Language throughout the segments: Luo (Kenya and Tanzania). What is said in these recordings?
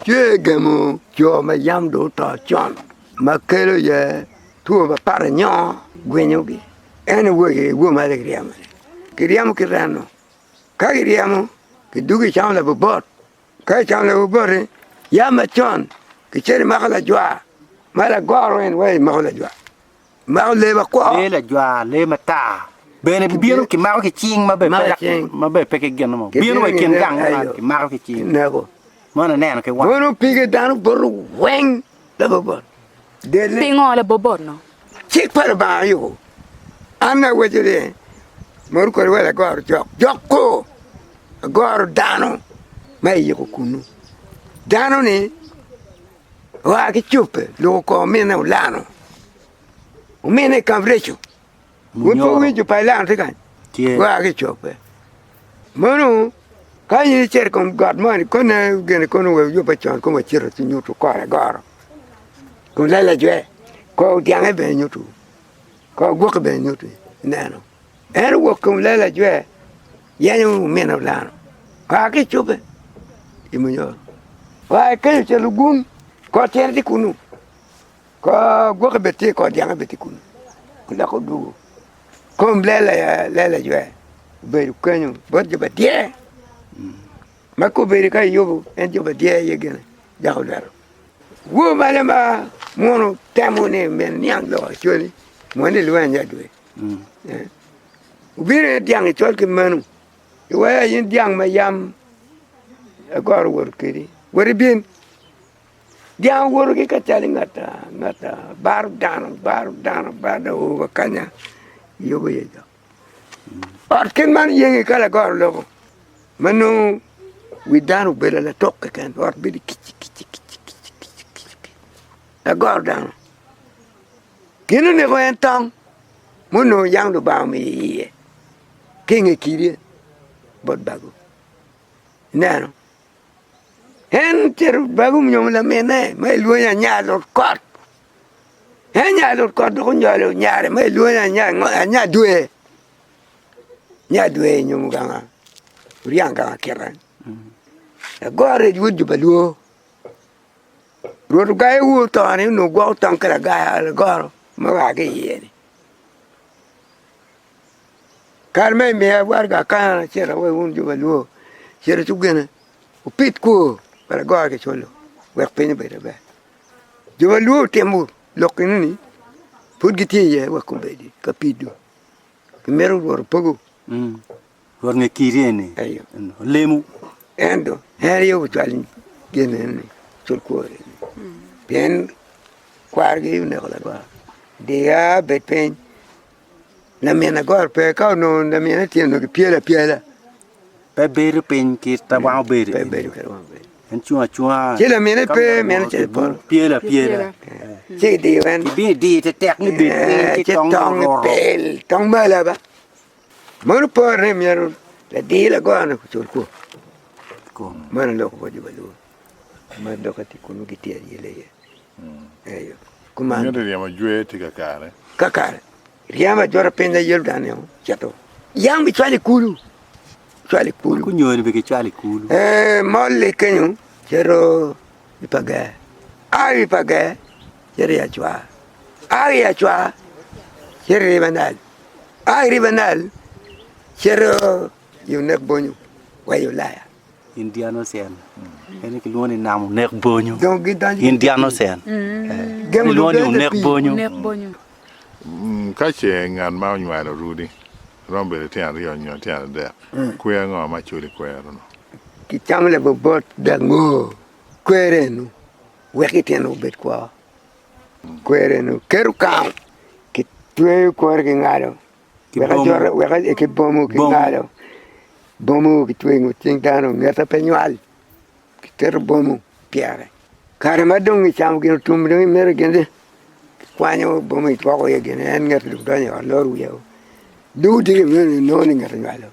Chue gemo cho ma yam do ta chon. Ma kelo ye tu ba par nyo gwenyo gi. Ene wo ma le griam. Griam ki rano. Ka griam ki dugi cham la bot. Ka cham la bot ya ma chon ki chere ma la jwa. Ma la goro en we ma la jwa. Ma le ba ko. Le la jwa le ma ta. Bene bieno ki ma ki ching ma be pe ke gen mo. Bieno we ken gang ki ma ki ching. Nego. Mana nena ke wa. Wono pige danu boru weng la bot. Dele Pingo le bobor no. chik par ba yo. Anna wejere. Mor ko wala gor jok ko. Gor dano. Mai yo kunu. Dano ni wa ki chupe lo ko mena ulano. O mena kavrecho. Unpo winjo pa lan tikan. Wa ki chupe. Mono kaya cer con God man con gene con yo pa chan con cer tu nyuto ko gor. Con la jwe. Ko diange be nyuto. Ko go be nyuto. Nano. Er wo con la jwe. Yanyu mena ulano. Wa ki chupe. Imunyo. Wa ke che lugun ko ter di kunu. Ko go be ti ko diange be ti kunu. Kula ko du. Kom la jwe. Be kenyu bot je ba die. Ma ko be ka yobo en jo ba die ye gene. Ja ko daro. Wo ma le ma mono tamone men nyang do choli. Mo ne lo anya do. Ubire diang chol ke manu. Wa yin diang ma yam agor wor kiri. Wor bin diang wor ke ka chali ngata bar do kanya yobo ye do. Or ken man yenge kala gor logo. Manu widanu bela la tokke kan or bidi kichi. Agor dan. Kinu ne ko entang. Munu yang do ba mi. Kinge kiri. Bot bagu. Nano. En ter bagu nyom la mene, mai luya nya lor kot. En nya lor kot ko nyalo nyare, mai luya nya duwe. Nya duwe nyom ganga. Urianga keran. Agora wuju baluo. Ro gai wu to ani no go tan kala gai agora. Ma ga ke yeni. Carmen me warga kana chera we wuju baluo. Chera tugena. O pit ko para gora ke cholo. Wer pene be be. Jo baluo temu lokini. Pudgiti ye wa kumbedi kapido. Primero ro pogo. War nge kirene. Ayo. Lemu. Endo. Yo twalin gene sulko. Bien kwargi ne la gora. Dia betpen. La mena gor pe ka no la mena tieno ke piela. Pe bere pen ki ta wa bere. Pe bere ka wa bere. En chua. Che la mena pe mena che por. Piela. Che di wen. Bi di te tek ni bi Che tong pel, tong mala ba. Mono por ne miero. La di la gona ko sulko. Ko. Mana lo ko di balu. Ma do ka ti kunu ki ti ye. Ayo. Kuma Noi andiamo giù e ti cacare. kakar. Riama jora penda yel danio. Chato. Yang bi chali kulu. Ku nyori be ke chali kulu. Molle kenyu. Chero ipaga. Ai ipaga. Chero ya chwa. Ai ya chwa. Chero ribanal. Ai ribanal. Chero yunek bonyu. Wayo laya. Indiano sen. En ki loni nam nek bonyo. Donc gitanji. Indiano sen. Gem Loni nek bonyo. Nek bonyo. Ka c'è ngan ma ogni mano rudi. Rombe le tian rio ogni tian de. Qui ngo ma chuli quero. Ki chamle bobot dango. Kwerenu. Wekitenu bet kwa. Kwerenu. Keru kam. Ki tue kwer ki ngalo. Weka ki bomu ki ngalo. Bomu ki tue nguting dano ngata penyual. Ki teru bomu piare. Kare madung ki cham ki tumdung mere gende. Kwanyo bomu itwako ye gene en ngata dukdanya loru yao. Du tiki mwene noni ngata nyalo.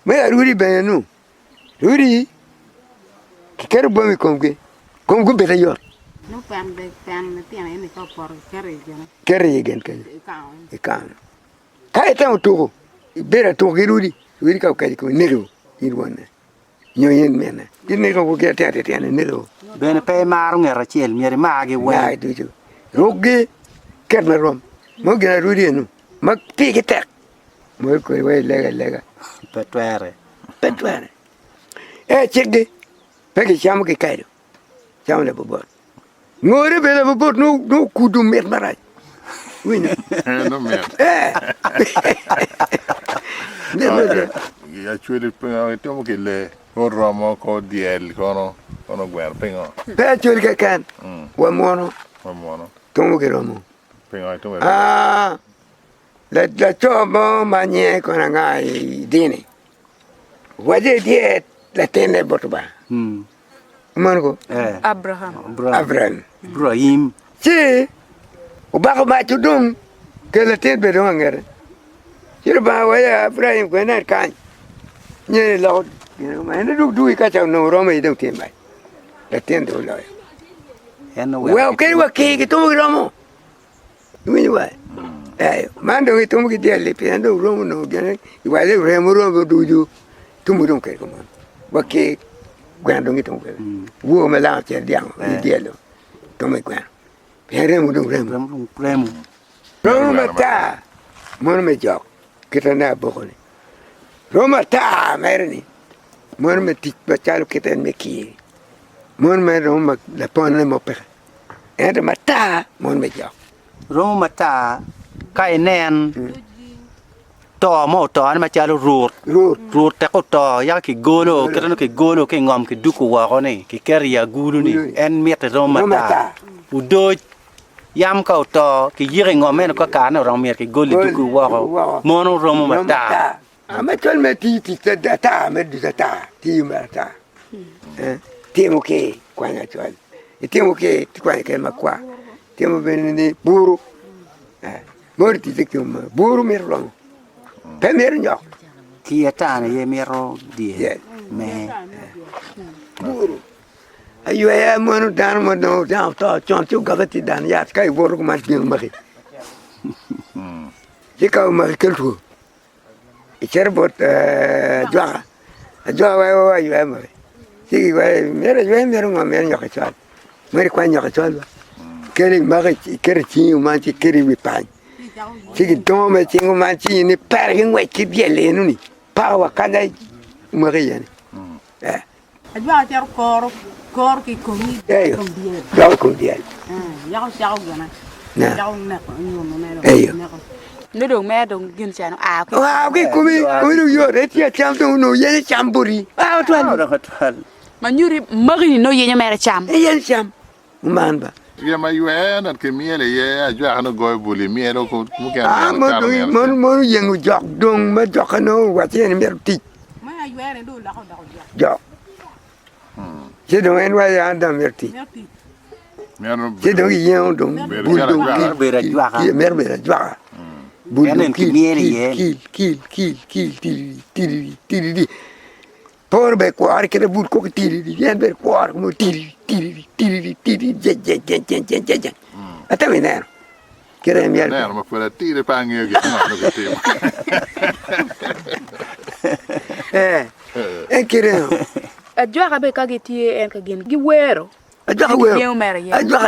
Me rudi benenu. Rudi. Ki keru bomu komge. Komgu beta yor. No pan de pan tiene ni ko por carrilla. Kere gen kan. Cao. Ikan. Kai ta utugo. Bera to girudi. Wiri ka kai ko neru. Irwane. yin mena ni ko ke te ni lo bene pe maru ngera chiel miere magi we ya du ju rogi ker na rom mo gina rudi no ma ti ke tek mo ko we lega petwere chege pe ke cham ke kairo cham le bobot ngore be le bobot no kudu met marai wina no mer ya chwele penga tomo ke le o romo ko diel kono gwer penga pe chwele ke kan wa mono tomo ke romo penga to la chobo manye kona ngai dini waje die la tene botuba mango Abraham si ubako ma tudung ke la tene be do ngere sir ba wa Abraham ko na kan nye la ma ne du ka cha no roma i do tin mai la tene do la well ke wa ke to romo wi wa mando que tomo que dia le piando romo no gane igual le remo romo duju tumu don ke como wa ke gwando ngi tomo wo me la che dia dia lo tomo kwa remo don remo mata mon me jok kita na bokole roma ta merni mon me tik ba chalo kita me ki mon me roma la pone mo pe ente mata mon me jok roma mata kai nen to mo to an ma chalo rur te ko to ya ki golo kerano ki golo ki ngom ki duku wa ko ni ki keria gulu ni en miete roma mata udo yam ka to ki yire ngom men ko ka na rom miet ki goli duku wa ko mono roma mata ama tol me ti ta me du ta ti mata ti mo ke kwa na tol ti mo ke kwa ke ma kwa ti mo ben ni buru morti te chiama buru merlo per merlo chi etane ye mero die me buru ayo ya mono dan mo no dan to chon tu gavati dan ya kai buru ko mas bin mari je ka ma keltu e cherbot joa wa yo ma si wa mero ngam ka chal meri kwa ka chal keri mari keri chi ma chi keri wi pa Sigi tome tingo manchi ni pergi ngwe ki biele nuni. Pawa kada maria ni. Ajwa ter kor ki komi kom dia. Dal kom dia. Ya ya gana. Na. Ya na ko nyono na. Eyo. Nó đường mẹ đường gin chả nó cái komi du yo re tia cham to no ye chamburi. Tuan mà như đi mari nó ye mẹ cham Ye cham. Man ba. ya ma yue na ke miele ye ajwa no go buli miele ko mu ke Mon yengu jok dong ma jok no wa che ni mer ti. Ma ajwa re do la ko da ko Jok. Je dong en wa ya da mer ti. Je dong yen dong bul dong ki mer be jwa. Bul dong ki por be kwar ke bul ko ti yen be kwar mo ti je ata mena kere mi na ma fuera tire pange che no che te kere a jwa ka be ka giti en ka gin gi wero ajwa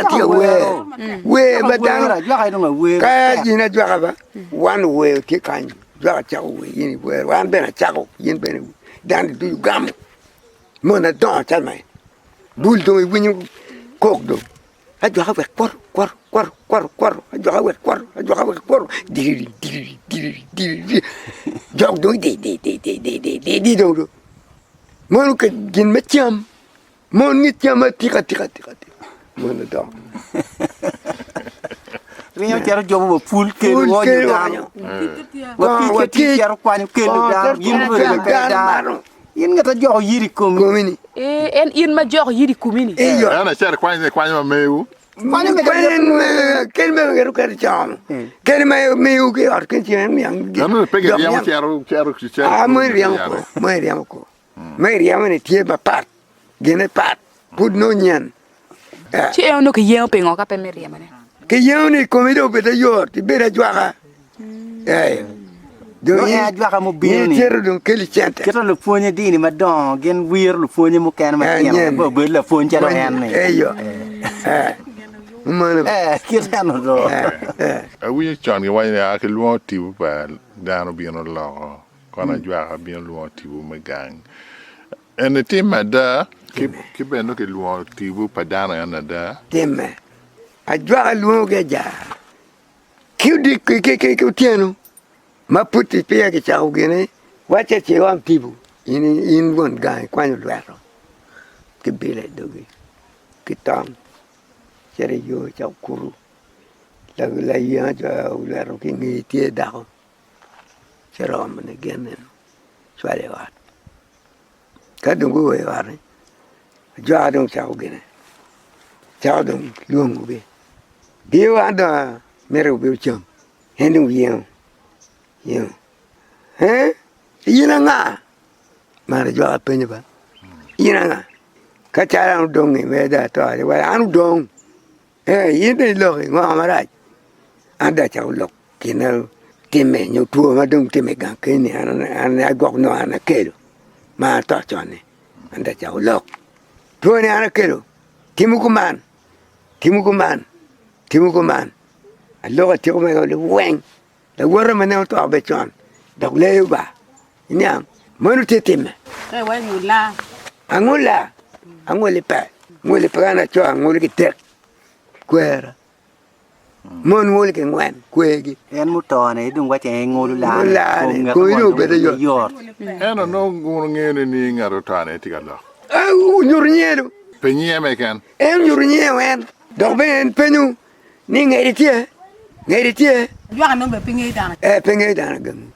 ti we badang jwa ka no we ka jina jwa ba one we ti kan jwa cha we yin we wan be na cha ko yin be dan du gam mo na don cha mai bul do win kok do ajwa ka kwar ajwa ka kwar di jog do di do mo ko gin ma cham mo ni cham tika mo na do Rinho quero jogo full que o olho dá. Wa ki quero quando que dá. Yin ngata jogo yiri komini en in ma jox yiri kumini yo ana cer quando meu quando kel me ngero kar cham kel me meu ke ar ke chen mi ang no pega diamo quero mo riam ko ne tie ba pat gene pat put no nyan ci e no ke yen pe ngo ka pe meri amane ke yen ni komido be de yor ti be da jwa no e ajwa ka mo bir ni tero dum keli chanta kito lu fonye dini ma don gen wir lu fonye mo kan ma tiam bo bo la fonye lo en ni eyo mano kito no do wi chon ge wa ya ke luo ti ba dano bi no lo kona jwa ka bi luo ti bu me gang en ti ma da ki be no ke luo ti bu pa dano ya na da tema ajwa luo ge ja kiudi ke tienu ma puti pia ke chau gene wacha che wam tibu in bon gai kwani luero ke bile dogi ke tam chere yo chau kuru la ya ja luero ke ngi tie dao chero mane gene swale wa ka dungu we wa ne ja dong chau gene chau dong luong be biwa da mero be chum hendu yen yo yina nga mara jwa penye ba yina nga ka chara dong me da to wa anu dong yinde lo nga mara anda cha lo kina time nyu tu ma dong time ga ke ni ana gok no ana kelo ma to chone anda cha lo tu ni ana kelo timukuman allo ga tiku me lo weng da wara mane to abechon da leba nyam monu tetime wa yula angole pa ngole prana cho angole ki tek kwera mon ngole ke ngwan kwegi en mu to ne dung wa che ngolu la ko yo be yo en no nguru ngene ni ngaro tane ti galo nyurnyedo penye me kan nyurnyewen do ben penu ni ngeritie jwa no be pingi dana pengi dana gam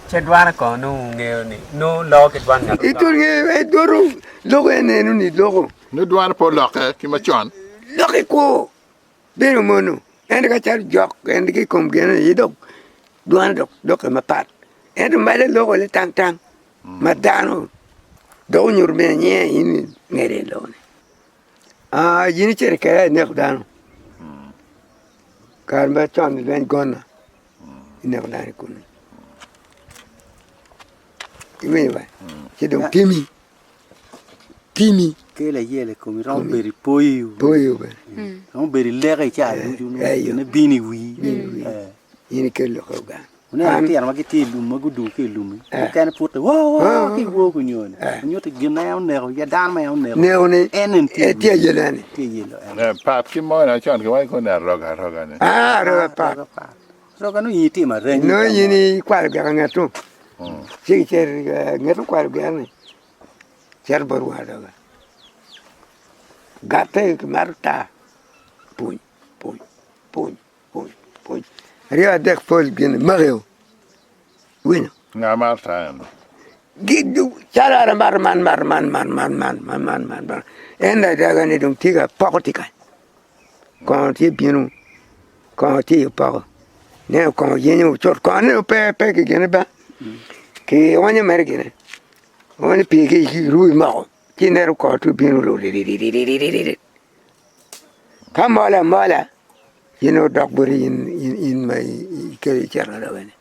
che dwana ko no ngeo ni no lo ke dwana itu nge doru logo ene no ni logo no douane po lo ki ma chon logo ko beno mono en ka char jok en ki kom gene yidok douane dok ma pat en ma le logo le tang madano do nyurbe nye in ngere lo yini chere ka ne dano karba chon len gonna ina wala ko ni iwe ba che do timi ke la yele ko mi ron beri poyu ba ron beri lere cha du no ne bini wi yini ke lo ko ga una ti ana ma ti lu ma gudu ke lu mi kan putte wo ki wo ko nyone nyote gina ya ne ya dan ma ya ne enen ti ti yelani ti yelo pat ki mo na chon ke wa ko na roga ne roga pa roga no yiti ma ren no yini kwal ga ngato si cher ngato kwal ga ne cher baru ada ga gate marta puñ ria dek fol gene mario wina na marta gidu cara mar enda daga ne dum tiga pakotika quand ti binu quand ti pa ne quand yenu chor quand ne pe ke gene ba ke wanya mer gene wani pe ke ru ma ki ne ko tu binu lo kamala dok buri in mai ke chara da wene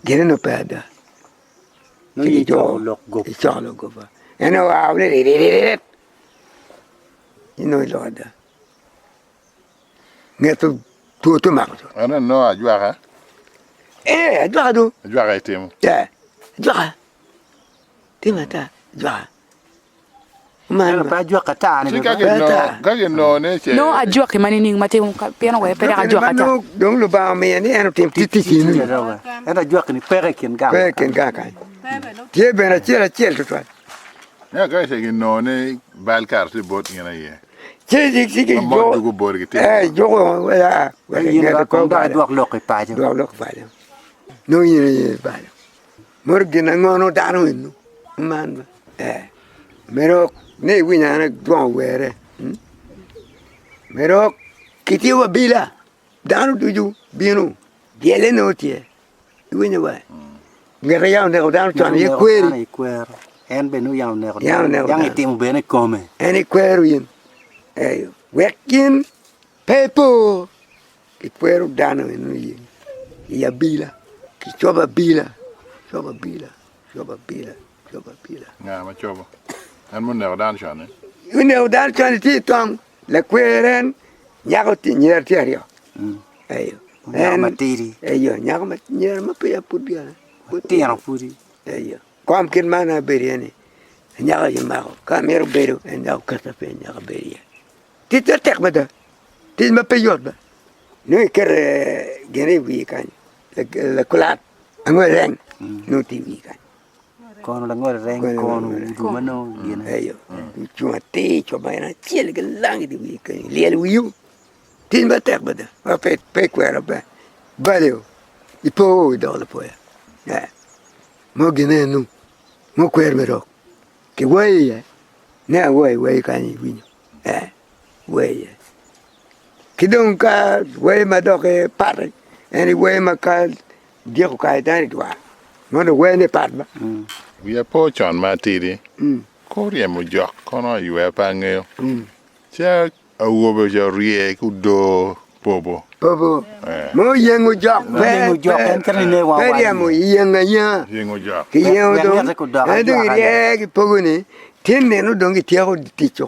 gene no pa da no yi jo lok go ba eno wa le lo da ngeto tu ma ana no ajwa ha ajwa do ajwa ga temu ajwa timata ajwa man pa ajwa kata ne ka no ne che no ajwa ke manini mate piano wa pera ajwa kata dong lo ba me ni eno tim titi ni era ajwa ni pere ken ga ka tie bena chela to ya ga se no ne bal kar se bot ngena ye che ke mo du go bor ke yo ya ngi ko da dok lok pa jo dok pa no yini ba mor gina ngono dano inu man mero ne winya na don were mero kiti wa bila dano duju binu diele no tie winya wa ngere ya ne dano tan ye kweri en be no ya ne yang tim be ne come eni kweri wekin pepo ki kwero dano inu ye ya bila ki choba bila choba bila nga ma chobo an mun ne dan chane une udan chan ti tong la kweren nyago ti nyer ti ario ayo matiri ayo nyago ma nyer ma pe pudia tiano puri ayo kom kin mana beriani nyago yamago kamero beru en nyago kata pe nyago beria ti te tek mada ti ma pe yod no ker gene wi kan la kulat angoreng no ti wi kan con là ngồi rèn con dù mà nó gì này ayo cuma ti coba na ciel ke lang di wi kan liel wiu tin ba tek ba da pe kwera ba valeu ipo do la poya mo gene nu mo kwer mero ke wai na wai kan wi wai kidong ka wai ma do ke par ani wai ma ka dio ka dani dwa mo no wai ne par ba wi po chon ma tiri ko rie mo jok kono yu e pa ngeo cha awo be jo rie ku do pobo mo yengo jok en cái này qua Peria mo yenga nya yengo jok ki yengo do Yang ko da- ado rie ki pogo ni tenne no dongi tiago di ticho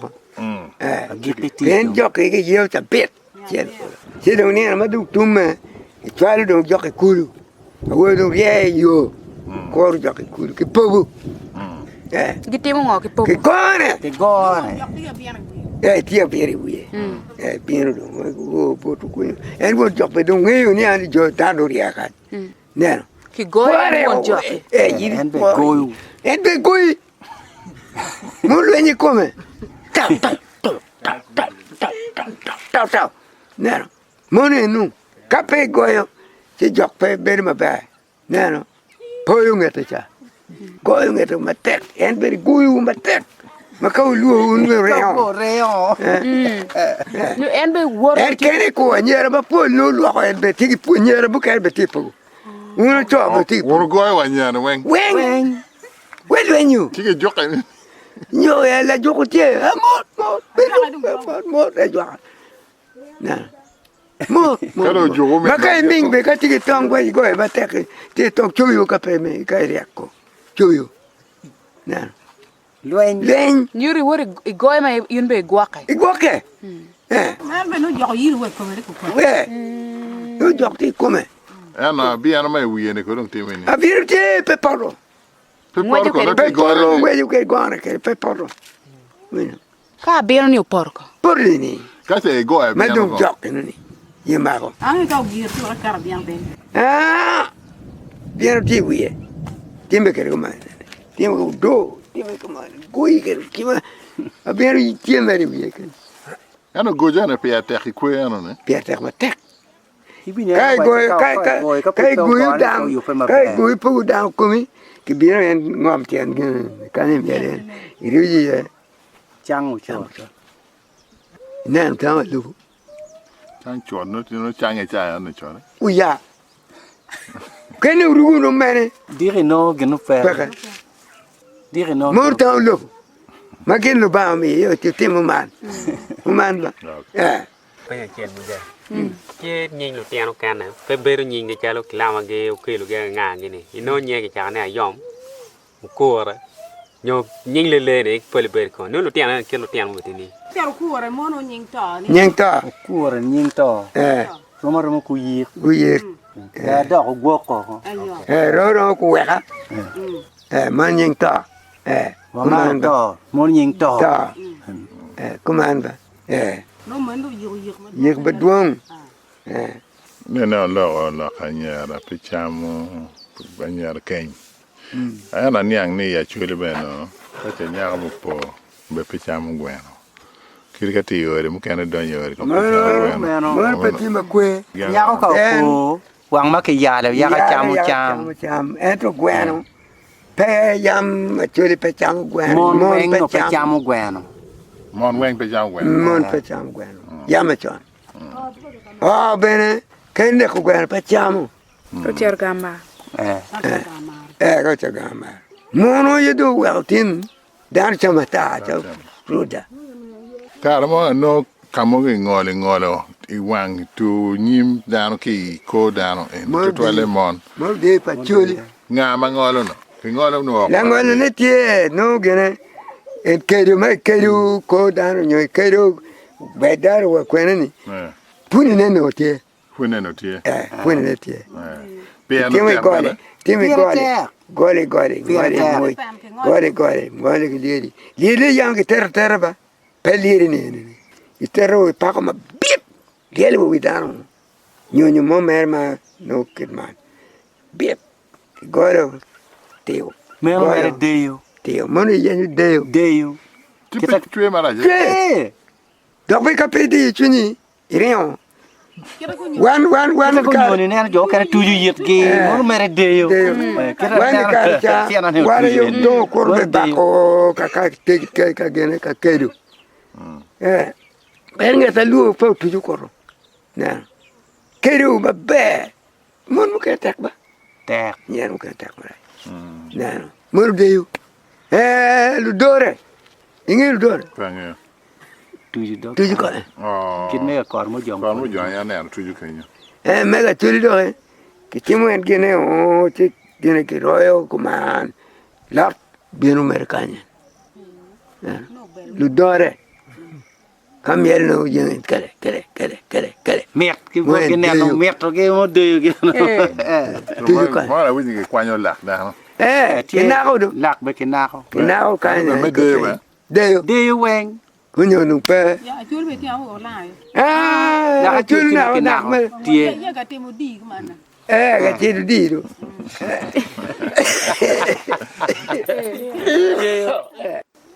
ken jok ke yeo ta bet che do ni ma du tumme twalo do jok ke kulu awo do rie yo ko jok ke kulu ki pogo Gitimo ngo ki ki popo. kone cái go này tia beri wi pieno do go botu ko en go jok pe do ngeyo ni ani jo ta do ria ka neno Ki goy mo jo. yiri en be goyu en be goy mo lo ni come tau neno mo ne nu ka pe goyo ti jok pe beri ma ba neno poyo ngete cha goyo ngete ma tek en beri goyu ma tek ma ka lu un reo go reo Nu en be wor en kene ko nyera ba po no lu ko en be ti po nyera bu ka be ti po uno to ba ti wor goy wa nyana wen wen wen you ti ke jok ni nyo ya la joko ti mo e jo na mo Kalo jogo me- ma ka ming be ka ti tong go go ba te ti tong chu yu ka pe me ka ri ko chu yu na luen len Yuri wori i goy ma yun be gwaka. igwoke Mer be no jogo yiri we ko mere ko ko. we no jok ti come ana bi ana mai wi ne ko dong ti men a virte pe parlo pe Mo por ko jo ti pe go parlo we you ke gone ke pe parlo bueno Ka beno ni porco. porli ni ka se go e ma dum jok ni ye mago Ang ka gir to ka bien ben. viene ti wie timbe che come timbe do timbe come gui che ma abbiamo i timbe di wie che ana go jana pe ya te ki ana ne piace ma tek ibine kai gui kai gui dam kai gui pu dam come che viene ngom tien che ne viene i rugi chang cho nan ta lu chan chon no ti no chan e cha ana chon uya che ne rugu no mene dire no genu perché fer dire no morta lu ma che lo ba mi io ti temo man ba bây giờ chuyện bây giờ chứ nhìn lụt tiền nó can này cái bê nó nhìn thì cha nó làm mà cái ok lụt cái ngàn cái này nó nhẹ cái cha này yom một cô rồi nhô nhìn lên lên đấy phải bê con nếu lụt tiền này kia lụt tiền một tí này Pero ku ore mo no nying to ni. niente cuore niento Roma Roma ku yi uye da ko go ko Ayo. ro ku weka man niente Mama to mon yin to ta comanda No man do yig ma. yek bedwong ne na lo la kanyara pe chamo banyar ken ana niang ni ya chule beno ka te nya mo po be pe chamo gweno kiri ka ti yore mu kana don yore ko mar peti ma kwe ya ko ko wang ma ke ya le ya ka cham cham entro gweno pe yam chule pe cham gweno mon wen no pe cham gweno mon wen pe chamo gweno mon pe cham gweno yam chon bene kende ko gweno pe cham To tier gamba. ko chagama mono yedo weltin dan chamata cha ruda kar mo no kamo ge ngolo i wang tu nyim dano ki ko dano en to le mon mo de pa chuli nga mangolo no ngolo no la ngolo ne tie no gene e kedo ma kedo ko dano nyo kedo bedar wa kwenani puni ne no tie fune no tie puni ne tie pe no timi gole liri yang ki ter ba pe liri ne itero pa ko ma bip lele wo widano nyo mo merma no kidman bip goro teo Mer Deo. Teo mono yen Deo kita tue maraje donc we kapedi chuni irion wan Kita ko nyoni ne jo kana tuju yet ge mo Mer Deo. wan ka wala yo do korbe bako ka te ka gene ka kedu benga ta lu fo tuju koro na kedu ba be mon mo ka tak ba Tek. nyen mo ka tak ba na mo Deo lu dore ingi lu dore fange tuju ko Kin me kor mo jom. ko mo jo ya ne tuju kenyo mega tuju dore ki timo en gene o ti gene ki royo kuman la bienu merkanya lu dore kam yer no yen kele Met ki mo ke ne no met ke mo Deo ke. tuju ko mara wi ki kwanyo lak da no kinako do Lak be kinako. kinako kan me de Deo Deo weng. kunyo nu pe Ya chul be tiang o la. La chul na kinako. me Tie. Ya ga temo di kumana. ga ti di do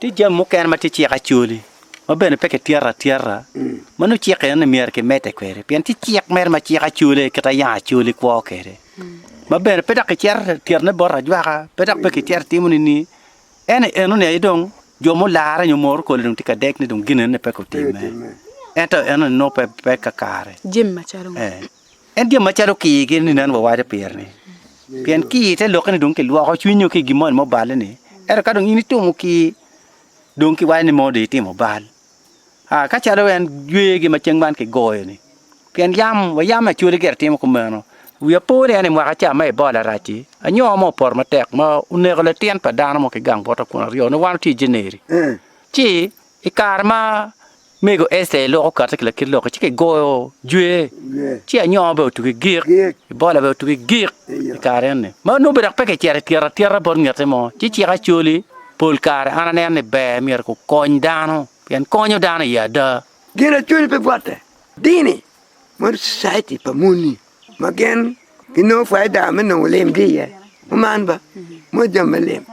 Ti jam mo kan ma ti chi ka chuli. Ma bene pe ke tierra. Manu chi ka ne mier ke mete kwere. Pian ti chi mer ma chi ka chuli ke ta ya chuli kwa kere. Ma bene pe da ke tierra ne borra jwa pe da pe ke tierra ti mun ni. Eno ne idong jo mo lara nyo mor ko le dong ti ka dek ne dong ginen ne pe ko ti me. Eno no pe ka kare. Jim macharo. En dia macharo ki ke ni nan wa wa de pier ni. Pian ki te lo kan dong ke lo ko chwinyo ke gimon mo bale ni. Era ka dong ini tu mo ki dong ki wa ni mo de ti mo bal. Ka charo en yue gi ma cheng ban ke goy ni. Pian yam ma chule ger ti mo ko mano. Wi po re ni mo ka cha mai bola rachi. Anyo mo por ma tek ma une le tien pa dan mo ke gang bota ko rio no wan ti generi. Chi i karma mego este lo ka te ke lo ka chi ke go yue. Chi anyo ba tu ke gir. Bola ba tu ke gir. I karen. Ma no be pe ke tierra bor ngate mo. Chi ka chuli pol kar ana ne be mier ko kon dano. Pian konyo dano ya da. gena chuli pe bote dini mo society pa muni magen kino faida men no lem dia man ba mo jam lem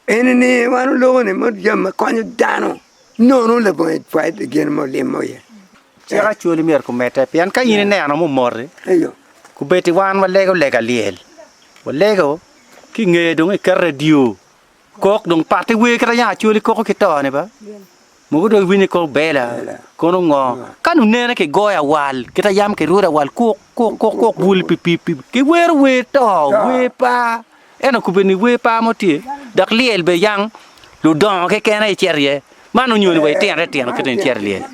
enene wanu logo ne mo jam konyo dano no le boy faida gen mo lem mo ya Chi ka chuli mier ko mete pian ka ine ne no mo morre. ayo Ku beti wan wa lego lega liel. Wa lego ki nge dong e ka radio. Kok dong pati we ka ya chuli ko ki to ne ba. Mo do wini ko bela ko no ngo. Kanu ne ke goya wal kita yam ke rura wal ko bul pi ki wer we to we pa. Eno ku beni we pa mo ti. Dak liel be yang lu don ke kena e cherie. Manu nyuni we tian ke ten cher liel.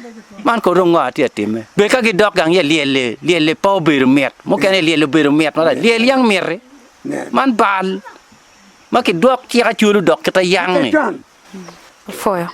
Man ko rongo ati atime. Be ka ki dok gang ye liel pa bir met. Mo kene liel bir met ma liel yang mere. Man bal. Ma ki dok ti ka chulu dok kita yang ni. Foyo.